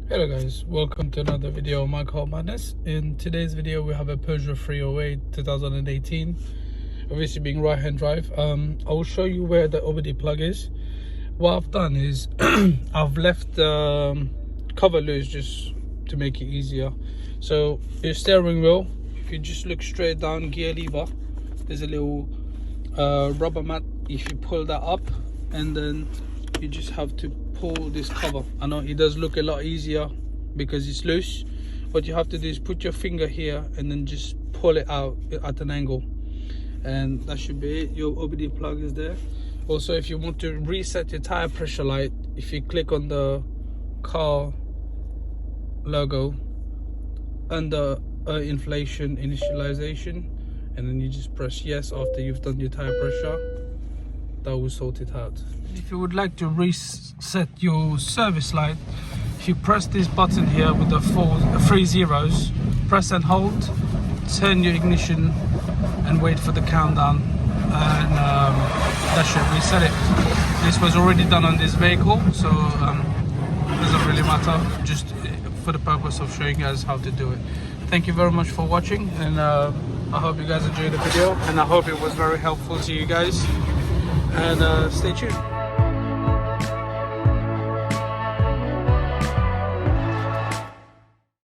Hello guys, welcome to another video of my car madness. In today's video we have a Peugeot 308 2018, obviously being right hand drive. I will show you where the OBD plug is. What I've done is I've left the cover loose just to make it easier. So your steering wheel, if you just look straight down, gear lever, there's a little rubber mat. If you pull that up, and then you just have to pull this cover. I know it does look a lot easier because it's loose. What you have to do is put your finger here and then just pull it out at an angle, and that should be it. Your OBD plug is there. Also, if you want to reset your tire pressure light, if you click on the car logo under inflation initialization, and then you just press yes after you've done your tire pressure, that will sort it out. If you would like to reset your service light, if you press this button here with the three zeros, press and hold, turn your ignition and wait for the countdown, and that should reset it. This was already done on this vehicle, so it doesn't really matter, just for the purpose of showing you guys how to do it. Thank you very much for watching, and I hope you guys enjoyed the video, and I hope it was very helpful to you guys. And stay tuned.